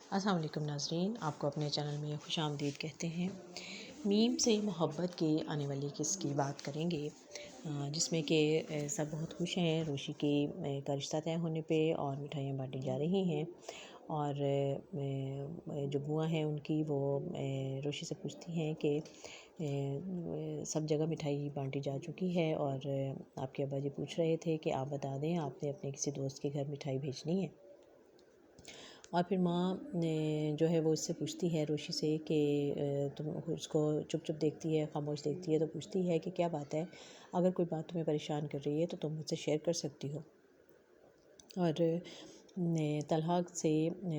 अस्सलाम वालेकुम नाज़रीन, आपको अपने चैनल में खुशामदीद कहते हैं। मीम से मोहब्बत के आने वाली किस्से की बात करेंगे, जिसमें कि सब बहुत खुश हैं रोशी के का रिश्ता तय होने पे और मिठाइयाँ बांटी जा रही हैं। और जो बुआ हैं उनकी वो रोशी से पूछती हैं कि सब जगह मिठाई बांटी जा चुकी है और आपके अब्बा जी पूछ रहे थे कि आप बता दें आपने अपने किसी दोस्त के घर मिठाई भेजनी है। और फिर माँ ने जो है वो इससे पूछती है रोशी से कि तुम उसको चुप चुप देखती है, खामोश देखती है, तो पूछती है कि क्या बात है, अगर कोई बात तुम्हें परेशान कर रही है तो तुम मुझसे शेयर कर सकती हो। और तलहा से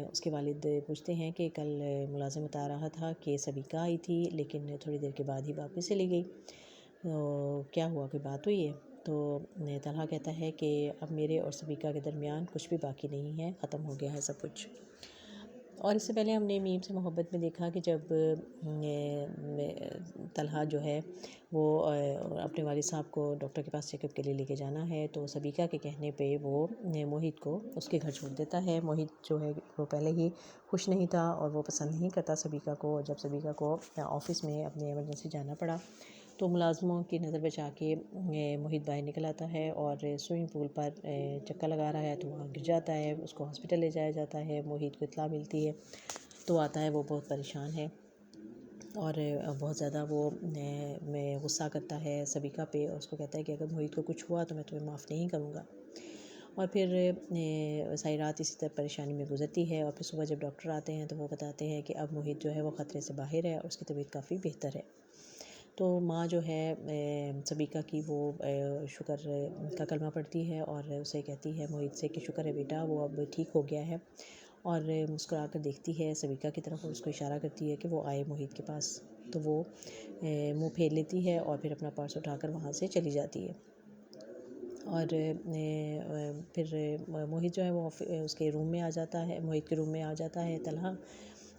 उसके वालिद पूछते हैं कि कल मुलाजिम बता रहा था कि सबीका आई थी लेकिन थोड़ी देर के बाद ही वापस चली गई, तो क्या हुआ, कोई बात हुई है? तो तलहा कहता है कि अब मेरे और सबीका के दरमियान कुछ भी बाकी नहीं है, ख़त्म हो गया है सब कुछ। और इससे पहले हमने मीम से मोहब्बत में देखा कि जब तलहा जो है वो अपने वालिद साहब को डॉक्टर के पास चेकअप के लिए लेके जाना है, तो सबीका के कहने पे वो मोहित को उसके घर छोड़ देता है। मोहित जो है वो पहले ही खुश नहीं था और वो पसंद नहीं करता सबीका को। जब सबीका को ऑफ़िस में अपने इमरजेंसी जाना पड़ा तो मुलाजमों की नज़र बचा के मोहित बाहर निकल आता है और स्विमिंग पूल पर चक्कर लगा रहा है तो वहाँ गिर जाता है, उसको हॉस्पिटल ले जाया जाता है। मोहित को इत्तला मिलती है तो आता है, वो बहुत परेशान है और बहुत ज़्यादा वो में गुस्सा करता है सबीका पे और उसको कहता है कि अगर मोहित को कुछ हुआ तो मैं तुम्हें माफ़ नहीं करूँगा। और फिर सारी रात इसी तरह परेशानी में गुजरती है और फिर सुबह जब डॉक्टर आते हैं तो वो बताते हैं कि अब मोहित जो है वो ख़तरे से बाहर है और उसकी तबीयत काफ़ी बेहतर है। तो माँ जो है सबीका की वो शुक्र का कलमा पढ़ती है और उसे कहती है मोहित से कि शुक्र है बेटा, वो अब ठीक हो गया है। और मुस्कुरा कर देखती है सबीका की तरफ और उसको इशारा करती है कि वो आए मोहित के पास। तो वो मुंह फेर लेती है और फिर अपना पर्स उठाकर वहाँ से चली जाती है। और फिर मोहित जो है वो उसके रूम में आ जाता है, मोहित के रूम में आ जाता है तलहा।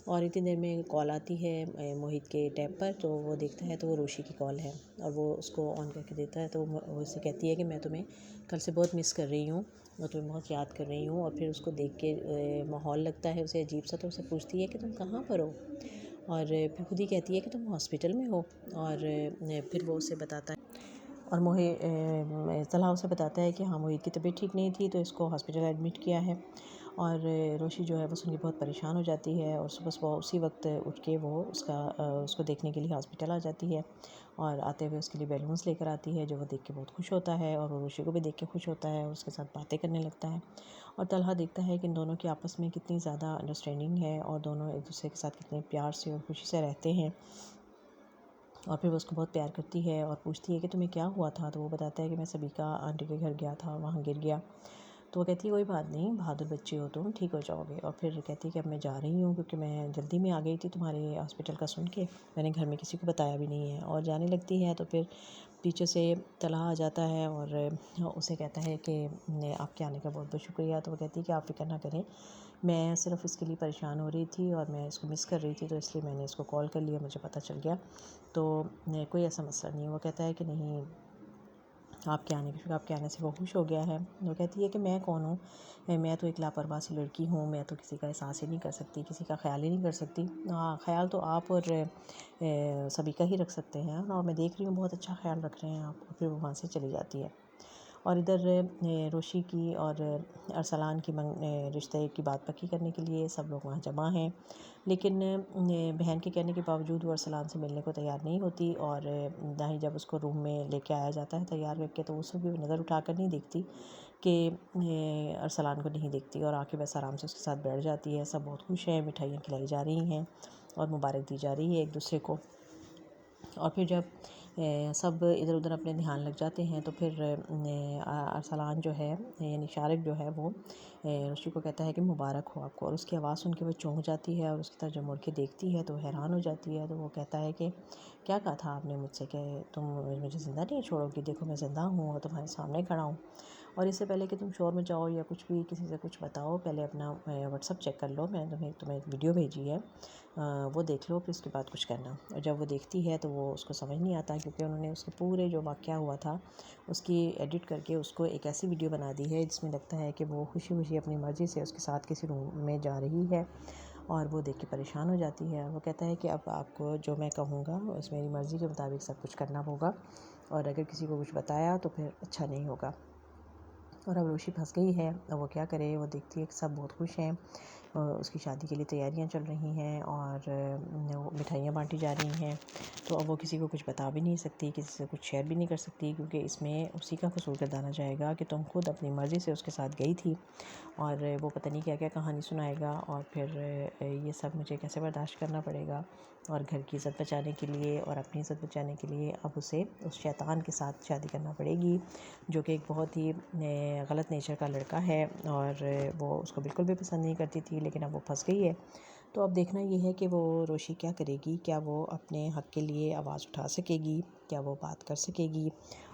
और इतनी देर में कॉल आती है मोहित के टैब पर, तो वो देखता है तो वो रोशी की कॉल है और वो उसको ऑन करके देता है। तो वो उससे कहती है कि मैं तुम्हें कल से बहुत मिस कर रही हूँ और तुम्हें बहुत याद कर रही हूँ। और फिर उसको देख के माहौल लगता है उसे अजीब सा, तो उसे पूछती है कि तुम कहाँ पर हो, और फिर खुद ही कहती है कि तुम हॉस्पिटल में हो। और फिर वो उसे बताता है और तलहा उसे बताता है कि हाँ मोहित की तबीयत ठीक नहीं थी तो इसको हॉस्पिटल एडमिट किया है। और रोशी जो है वो सुन के बहुत परेशान हो जाती है और सुबह सुबह उसी वक्त उठ के वो उसको देखने के लिए हॉस्पिटल आ जाती है और आते हुए उसके लिए बैलून्स लेकर आती है, जो वो देख के बहुत खुश होता है और वो रोशी को भी देख के खुश होता है और उसके साथ बातें करने लगता है। और तलहा देखता है कि इन दोनों की आपस में कितनी ज़्यादा अंडरस्टैंडिंग है और दोनों एक दूसरे के साथ कितने प्यार से और खुशी से रहते हैं। और फिर वो उसको बहुत प्यार करती है और पूछती है कि तुम्हें क्या हुआ था, तो वो बताता है कि मैं सबीका आंटी के घर गया था, वहाँ गिर गया। तो वो कहती है कोई बात नहीं, बहादुर बच्चे हो तुम, ठीक हो जाओगे। और फिर कहती है कि अब मैं जा रही हूँ क्योंकि मैं जल्दी में आ गई थी तुम्हारे हॉस्पिटल का सुन के, मैंने घर में किसी को बताया भी नहीं है। और जाने लगती है तो फिर पीछे से तलहा आ जाता है और उसे कहता है कि आपके आने का बहुत बहुत शुक्रिया। तो वो कहती है कि आप फ़िक्र ना करें, मैं सिर्फ इसके लिए परेशान हो रही थी और मैं इसको मिस कर रही थी तो इसलिए मैंने इसको कॉल कर लिया, मुझे पता चल गया, तो कोई ऐसा मसला नहीं है। वो कहता है कि नहीं, आपके आने से वो खुश हो गया है। वो कहती है कि मैं कौन हूँ, मैं तो एक लापरवाह सी लड़की हूँ, मैं तो किसी का एहसास ही नहीं कर सकती, किसी का ख्याल ही नहीं कर सकती। हाँ, ख्याल तो आप और सभी का ही रख सकते हैं और मैं देख रही हूँ बहुत अच्छा ख्याल रख रहे हैं आप। और फिर वो वहाँ से चली जाती है। और इधर रोशी की और अरसलान की रिश्ते की बात पक्की करने के लिए सब लोग वहाँ जमा हैं, लेकिन बहन के कहने के बावजूद वो अरसलान से मिलने को तैयार नहीं होती। और ना ही जब उसको रूम में लेके आया जाता है तैयार करके तो उसको भी नज़र उठाकर नहीं देखती कि अरसलान को नहीं देखती और आके बस आराम से उसके साथ बैठ जाती है। सब बहुत खुश हैं, मिठाइयाँ खिलाई जा रही हैं और मुबारक दी जा रही है एक दूसरे को। और फिर जब सब इधर उधर अपने ध्यान लग जाते हैं तो फिर अरसलान जो है यानी शारिक जो है वो रोशी को कहता है कि मुबारक हो आपको। और उसकी आवाज़ सुन के वो चौंक जाती है और उसकी तरफ जब मुड़ के देखती है तो हैरान हो जाती है। तो वो कहता है कि क्या कहा था आपने मुझसे कि तुम मुझे ज़िंदा नहीं छोड़ोगी, देखो मैं ज़िंदा हूँ और तुम्हारे सामने खड़ा हूँ। और इससे पहले कि तुम शोर में जाओ या कुछ भी किसी से कुछ बताओ, पहले अपना व्हाट्सअप चेक कर लो, मैंने तुम्हें एक वीडियो भेजी है, वो देख लो, फिर उसके बाद कुछ करना। और जब वो देखती है तो वो उसको समझ नहीं आता क्योंकि उन्होंने उसके पूरे जो वाक़या हुआ था उसकी एडिट करके उसको एक ऐसी वीडियो बना दी है जिसमें लगता है कि वो खुशी खुशी अपनी मर्ज़ी से उसके साथ किसी रूम में जा रही है और वो देख के परेशान हो जाती है। वो कहता है कि अब आपको जो मैं कहूँगा उस मेरी मर्ज़ी के मुताबिक सब कुछ करना होगा, और अगर किसी को कुछ बताया तो फिर अच्छा नहीं होगा। और अब रोशी फंस गई है। अब वो क्या करे, वो देखती है कि सब बहुत खुश हैं, उसकी शादी के लिए तैयारियां चल रही हैं और वो मिठाइयाँ बांटी जा रही हैं। तो अब वो किसी को कुछ बता भी नहीं सकती, किसी से कुछ शेयर भी नहीं कर सकती, क्योंकि इसमें उसी का कसूर गर्दाना जाएगा कि तुम खुद अपनी मर्ज़ी से उसके साथ गई थी, और वो पता नहीं क्या क्या कहानी सुनाएगा, और फिर ये सब मुझे कैसे बर्दाश्त करना पड़ेगा। और घर की इज़्ज़त बचाने के लिए और अपनी इज़्ज़त बचाने के लिए अब उसे उस शैतान के साथ शादी करना पड़ेगी, जो कि एक बहुत ही गलत नेचर का लड़का है, और वो उसको बिल्कुल भी पसंद नहीं करती थी, लेकिन अब वो फंस गई है। तो अब देखना ये है कि वो रोशी क्या करेगी, क्या वो अपने हक़ के लिए आवाज़ उठा सकेगी, क्या वो बात कर सकेगी,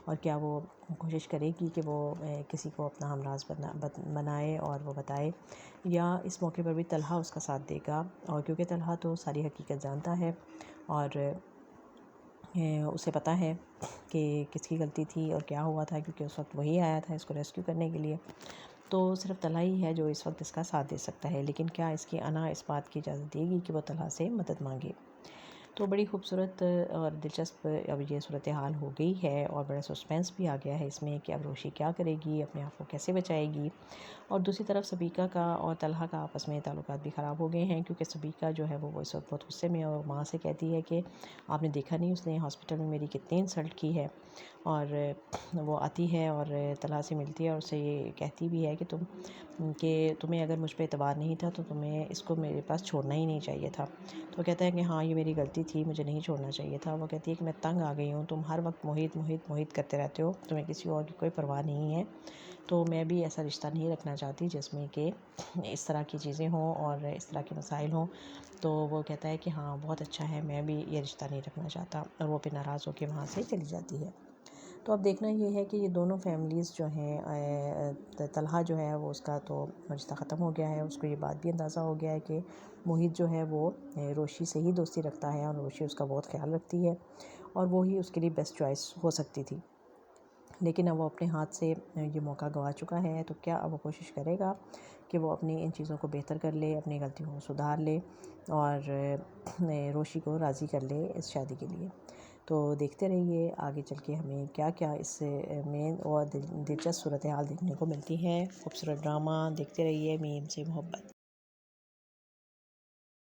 और क्या वो कोशिश करेगी कि वो किसी को अपना हमराज बनाए और वो बताए, या इस मौके पर भी तलहा उसका साथ देगा। और क्योंकि तलहा तो सारी हकीकत जानता है और उसे पता है कि किसकी गलती थी और क्या हुआ था, क्योंकि उस वक्त वही आया था इसको रेस्क्यू करने के लिए। तो सिर्फ तलहा ही है जो इस वक्त इसका साथ दे सकता है, लेकिन क्या इसकी अना इस बात की इजाज़त देगी कि वो तलहा से मदद मांगे। तो बड़ी खूबसूरत और दिलचस्प अब ये सूरत हाल हो गई है, और बड़ा सस्पेंस भी आ गया है इसमें कि अब रोशी क्या करेगी, अपने आप को कैसे बचाएगी। और दूसरी तरफ सबीका का और तलहा का आपस में ताल्लुकात भी ख़राब हो गए हैं, क्योंकि सबीका जो है वो इस वक्त बहुत गुस्से में है, और माँ से कहती है कि आपने देखा नहीं उसने हॉस्पिटल में मेरी कितनी इंसल्ट की है। और वो आती है और तलहा से मिलती है और उससे ये कहती भी है कि तुम्हें अगर मुझ पे एतबार नहीं था तो तुम्हें इसको मेरे पास छोड़ना ही नहीं चाहिए था। तो वो कहता है कि हाँ ये मेरी गलती थी, मुझे नहीं छोड़ना चाहिए था। वो कहती है कि मैं तंग आ गई हूँ, तुम हर वक्त मोहित मोहित मोहित करते रहते हो, तुम्हें किसी और की कोई परवाह नहीं है। तो मैं भी ऐसा रिश्ता नहीं रखना चाहती जिसमें कि इस तरह की चीज़ें हों और इस तरह के मसाइल हों। तो वो कहता है कि हाँ बहुत अच्छा है, मैं भी ये रिश्ता नहीं रखना चाहता, और वो फिर नाराज़ होकर वहाँ से चली जाती है। तो अब देखना ये है कि ये दोनों फैमिलीज़ जो हैं, तलहा जो है वो उसका तो रिश्ता ख़त्म हो गया है, उसको ये बात भी अंदाज़ा हो गया है कि मोहित जो है वो रोशी से ही दोस्ती रखता है, और रोशी उसका बहुत ख्याल रखती है, और वो ही उसके लिए बेस्ट चॉइस हो सकती थी। लेकिन अब वो अपने हाथ से ये मौका गंवा चुका है, तो क्या अब वो कोशिश करेगा कि वो अपनी इन चीज़ों को बेहतर कर ले, अपनी गलतियों को सुधार ले, और रोशी को राज़ी कर ले इस शादी के लिए। तो देखते रहिए आगे चल के हमें क्या क्या इससे में और दिलचस्प सूरत हाल देखने को मिलती है। खूबसूरत ड्रामा देखते रहिए मीम से मोहब्बत।